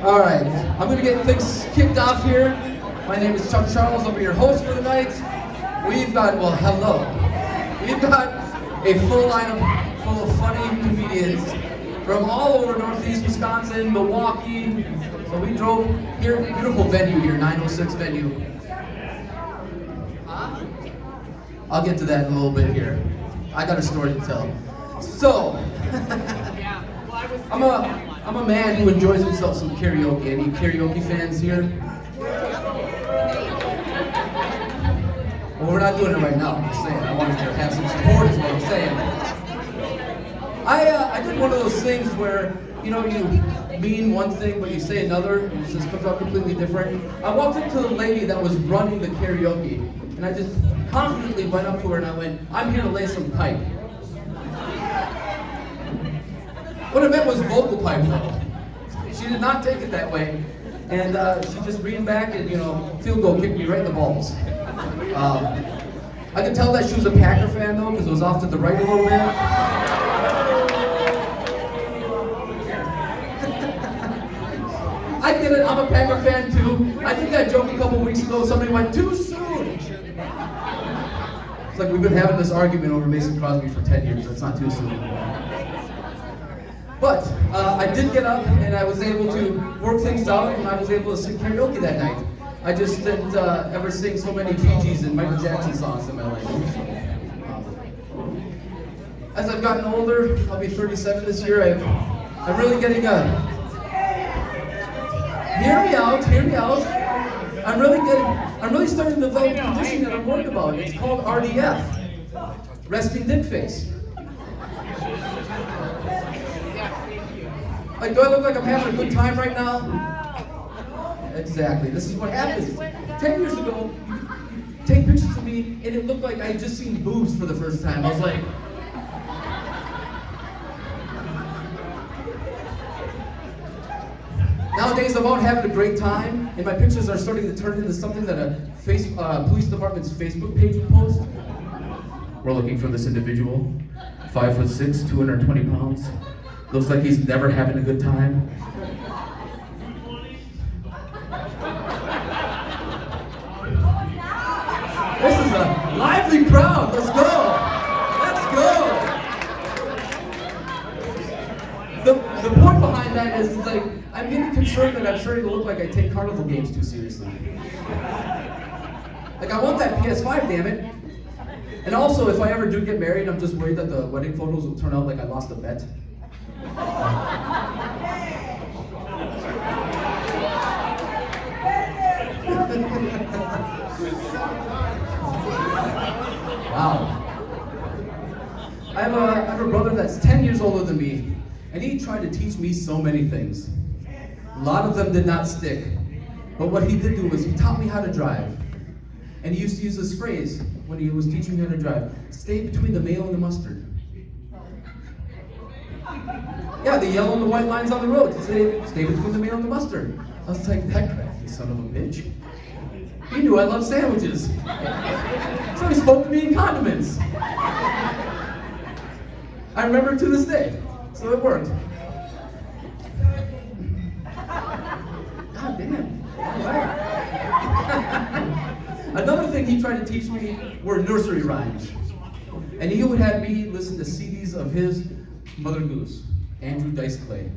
All right, I'm going to get things kicked off here. My name is Chuck Charles. I'll be your host for the night. We've got, well, hello. We've got a full lineup full of funny comedians from all over Northeast Wisconsin, Milwaukee. So we drove here, beautiful venue here, 906 venue. I'll get to that in a little bit here. I got a story to tell. So, I'm a man who enjoys himself some karaoke. Any karaoke fans here? Well, we're not doing it right now, I'm just saying. I wanted to have some support is what I'm saying. I did one of those things where, you mean one thing, but you say another, and it just comes out completely different. I walked up to the lady that was running the karaoke, and I just confidently went up to her and I went, "I'm here to lay some pipe." What I meant was vocal pipe though. She did not take it that way. And she just leaned back and, field goal kicked me right in the balls. I could tell that she was a Packer fan though, because it was off to the right a little bit. I get it, I'm a Packer fan too. I think that joke a couple weeks ago, somebody went, "Too soon." It's like we've been having this argument over Mason Crosby for 10 years, that's not too soon. But I did get up and I was able to work things out and I was able to sing karaoke that night. I just didn't ever sing so many Bee Gees and Michael Jackson songs in my life. As I've gotten older, I'll be 37 this year, I'm really getting hear me out. I'm really starting to develop a condition that I'm worried about. It's called RDF, resting dick face. Like, do I look like I'm having a good time right now? Exactly. This is what happens. 10 years ago, you take pictures of me, and it looked like I had just seen boobs for the first time. I was like, nowadays, I'm out having a great time, and my pictures are starting to turn into something that a police department's Facebook page would post. "We're looking for this individual, 5'6", 220 pounds. Looks like he's never having a good time." This is a lively crowd. Let's go. The point behind that is like, I'm getting concerned that I'm starting to look like I take carnival games too seriously. Like, I want that PS5, damn it. And also, if I ever do get married, I'm just worried that the wedding photos will turn out like I lost a bet. Wow. I have a brother that's 10 years older than me, and he tried to teach me so many things. A lot of them did not stick, but what he did do was he taught me how to drive. And he used to use this phrase when he was teaching me how to drive: "Stay between the mayo and the mustard." Yeah, the yellow and the white lines on the road. Stay between the mayo and the mustard. I was like, that crafty son of a bitch. He knew I love sandwiches. So he spoke to me in condiments. I remember it to this day. So it worked. God damn. All right. Another thing he tried to teach me were nursery rhymes. And he would have me listen to CDs of his Mother Goose, Andrew Dice Clay.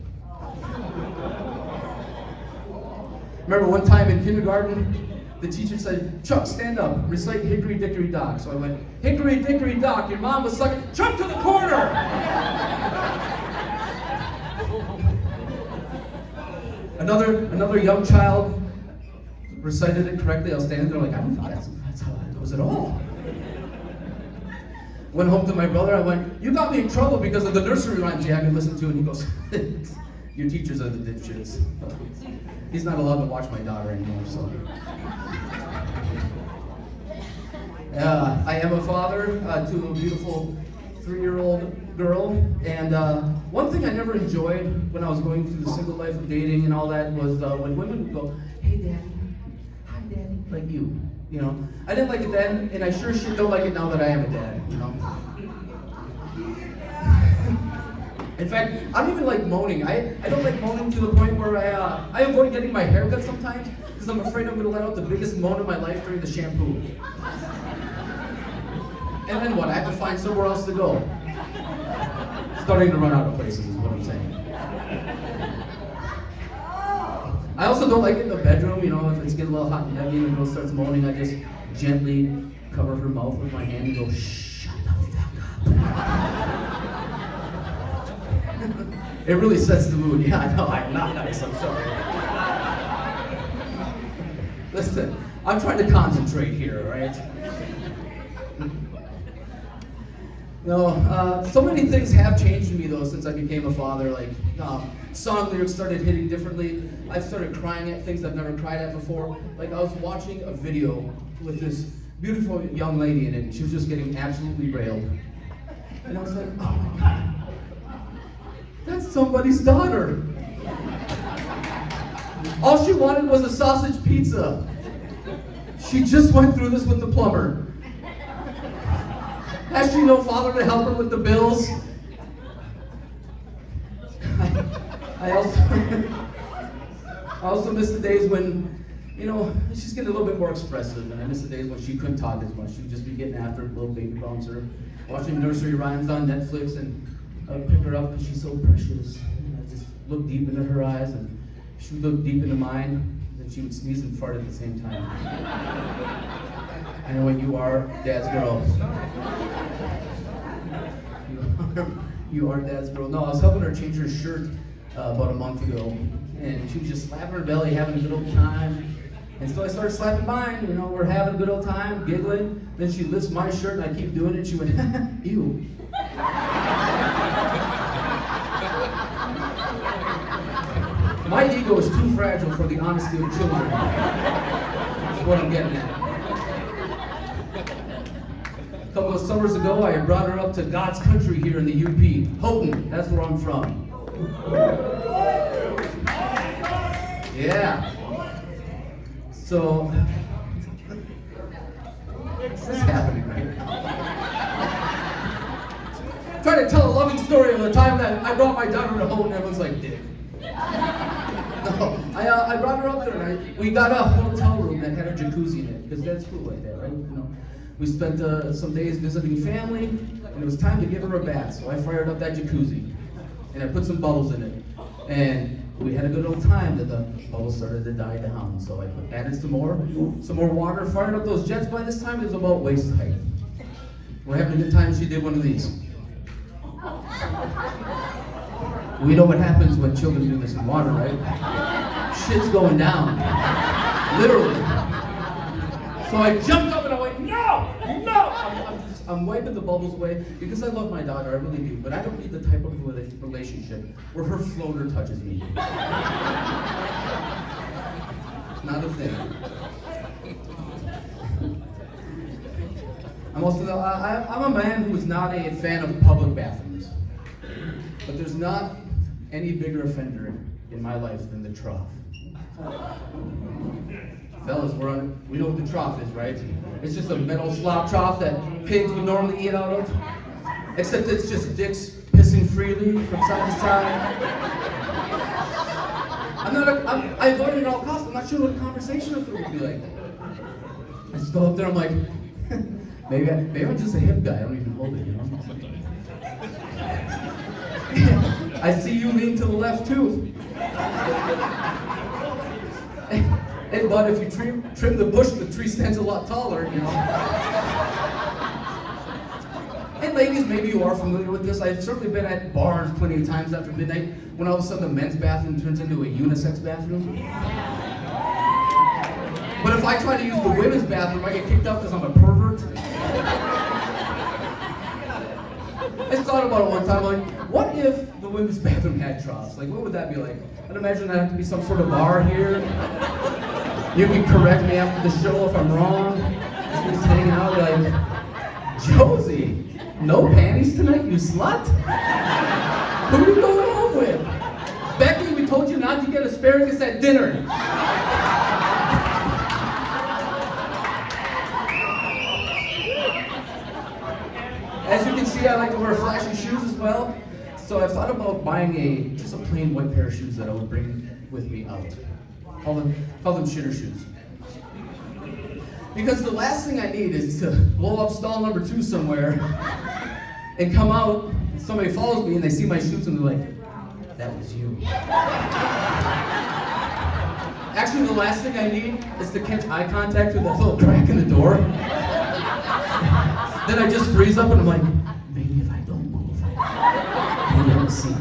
Remember one time in kindergarten, the teacher said, "Chuck, stand up, recite Hickory Dickory Dock." So I went, "Hickory Dickory Dock, your mom was sucking." "Chuck, to the corner!" Another young child recited it correctly. I was standing there like, I don't think that's how it goes at all. Went home to my brother, I went, "You got me in trouble because of the nursery rhymes you had me listen to." And he goes, "Your teachers are the dipshits." He's not allowed to watch my daughter anymore, so. I am a father to a beautiful 3-year-old girl, and one thing I never enjoyed when I was going through the single life of dating and all that was when women would go, "Hey, Daddy, hi, Daddy," like you. I didn't like it then, and I sure shit don't like it now that I am a dad, In fact, I don't even like moaning. I don't like moaning to the point where I avoid getting my hair cut sometimes because I'm afraid I'm going to let out the biggest moan of my life during the shampoo. And then what? I have to find somewhere else to go. Starting to run out of places is what I'm saying. I also don't like it in the bedroom, you know, if it's getting a little hot and heavy and the girl starts moaning, I just gently cover her mouth with my hand and go, shut the fuck up. It really sets the mood. Yeah, I know, I'm not nice, I'm sorry. Listen, I'm trying to concentrate here, all right? No, so many things have changed in me though since I became a father. Like song lyrics started hitting differently. I've started crying at things I've never cried at before. Like I was watching a video with this beautiful young lady in it, and she was just getting absolutely railed. And I was like, oh my God, that's somebody's daughter. All she wanted was a sausage pizza. She just went through this with the plumber. Has she no father to help her with the bills? I also miss the days when, you know, she's getting a little bit more expressive, and I miss the days when she couldn't talk as much. She'd just be getting after a little baby bouncer, watching nursery rhymes on Netflix, and I would pick her up because she's so precious. And I just look deep into her eyes, and she would look deep into mine, and she would sneeze and fart at the same time. I know what you are, Dad's girl. You are Dad's girl. No, I was helping her change her shirt about a month ago, and she was just slapping her belly, having a good old time. And so I started slapping mine, you know, we're having a good old time, giggling. Then she lifts my shirt, and I keep doing it, and she went, ew. My ego is too fragile for the honesty of children. That's what I'm getting at. A couple of summers ago, I brought her up to God's country here in the UP. Houghton, that's where I'm from. Yeah. So, what's happening right now? I'm trying to tell a loving story of the time that I brought my daughter to Houghton, and everyone's like, dick. No, I brought her up there, and we got a hotel room that had a jacuzzi in it, because that's cool like that, right? You know, we spent some days visiting family, and it was time to give her a bath, so I fired up that jacuzzi, and I put some bubbles in it, and we had a good old time. That the bubbles started to die down, so I added some more water, fired up those jets. By this time, it was about waist height. We're having a good time. She did one of these. We know what happens when children do this in water, right? Shit's going down. Literally. So I jumped up and I went, no! I'm wiping the bubbles away because I love my daughter, I really do, but I don't need the type of relationship where her floater touches me. It's not a thing. I'm a man who is not a fan of public bathrooms. But there's not any bigger offender in my life than the trough. Fellas, we know what the trough is, right? It's just a metal slop trough that pigs would normally eat out of. Except it's just dicks pissing freely from side to side. I avoid it at all costs. I'm not sure what a conversation with her would be like. I just go up there, I'm like, maybe I'm just a hip guy, I don't even hold it, you know? I see you lean to the left too. Hey bud, if you trim the bush, the tree stands a lot taller, you know. And ladies, maybe you are familiar with this. I've certainly been at bars plenty of times after midnight when all of a sudden the men's bathroom turns into a unisex bathroom. But if I try to use the women's bathroom, I get kicked out because I'm a pervert. I just thought about it one time, like, what if the women's bathroom had troughs? Like, what would that be like? I'd imagine that'd have to be some sort of bar here. You can correct me after the show if I'm wrong. Just hanging out like, Josie, no panties tonight, you slut? Who are you going home with? Becky, we told you not to get asparagus at dinner. As you can see, I like to wear flashy shoes as well. So I thought about buying just a plain white pair of shoes that I would bring with me out. Call them shitter shoes. Because the last thing I need is to blow up stall number 2 somewhere and come out, and somebody follows me and they see my shoes and they're like, that was you. Actually, the last thing I need is to catch eye contact with that little crack in the door. Then I just freeze up and I'm like, maybe if I don't move, they won't see me.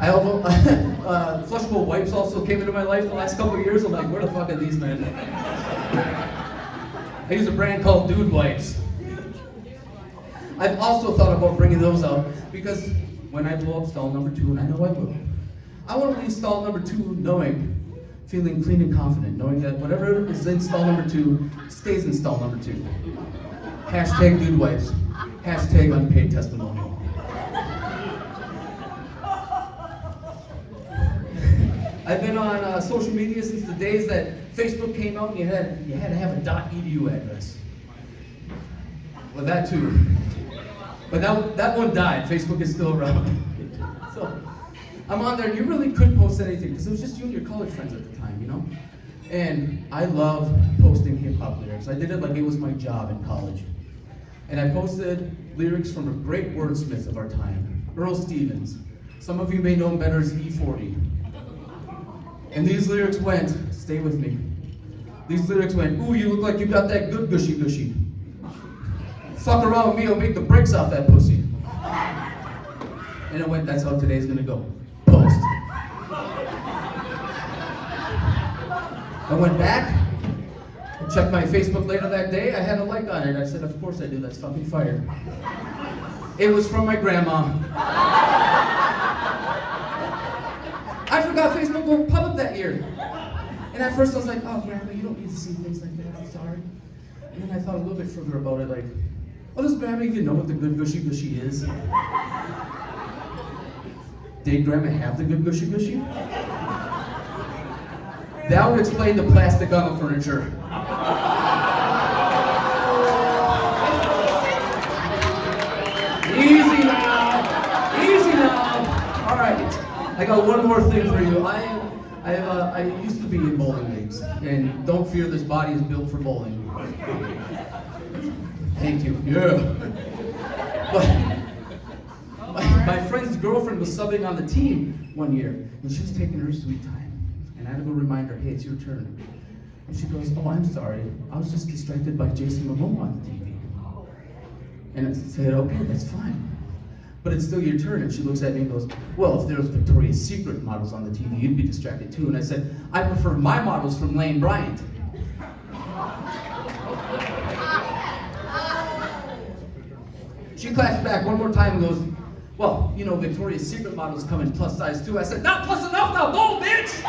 I almost, flushable wipes also came into my life the last couple of years. I'm like, where the fuck are these, man? I use a brand called Dude Wipes. I've also thought about bringing those out because when I blow up stall number 2, and I know I will, I want to leave stall number 2 feeling clean and confident, knowing that whatever is in stall number 2 stays in stall number 2. Hashtag Dude Wipes. Hashtag unpaid testimonial. I've been on social media since the days that Facebook came out and you had to have a .edu address. Well, that too. But that one died. Facebook is still around. So I'm on there and you really couldn't post anything because it was just you and your college friends at the time, you know? And I love posting hip-hop lyrics. I did it like it was my job in college. And I posted lyrics from a great wordsmith of our time, Earl Stevens. Some of you may know him better as E40. And these lyrics went, stay with me. These lyrics went, ooh, you look like you got that good gushy gushy. Fuck around with me, I'll make the brakes off that pussy. And it went, that's how today's gonna go. Post. I went back, I checked my Facebook later that day, I had a like on it. I said, of course I do, that's fucking fire. It was from my grandma. I forgot Facebook went public that year. And at first I was like, oh, Grandma, you don't need to see things like that, I'm sorry. And then I thought a little bit further about it, like, well, does Grandma even know what the good gushy gushy is? Did Grandma have the good gushy gushy? That would explain the plastic on the furniture. Easy now, easy now. All right. I got one more thing for you. I used to be in bowling leagues, and don't fear, this body is built for bowling. Thank you. Yeah. But my friend's girlfriend was subbing on the team one year, and she was taking her sweet time. And I had to go remind her, hey, it's your turn. And she goes, oh, I'm sorry. I was just distracted by Jason Momoa on the TV. And I said, okay, that's fine. But it's still your turn. And she looks at me and goes, well, if there was Victoria's Secret models on the TV, you'd be distracted too. And I said, I prefer my models from Lane Bryant. She claps back one more time and goes, well, you know, Victoria's Secret models come in plus size too. I said, not plus enough now, go, bitch!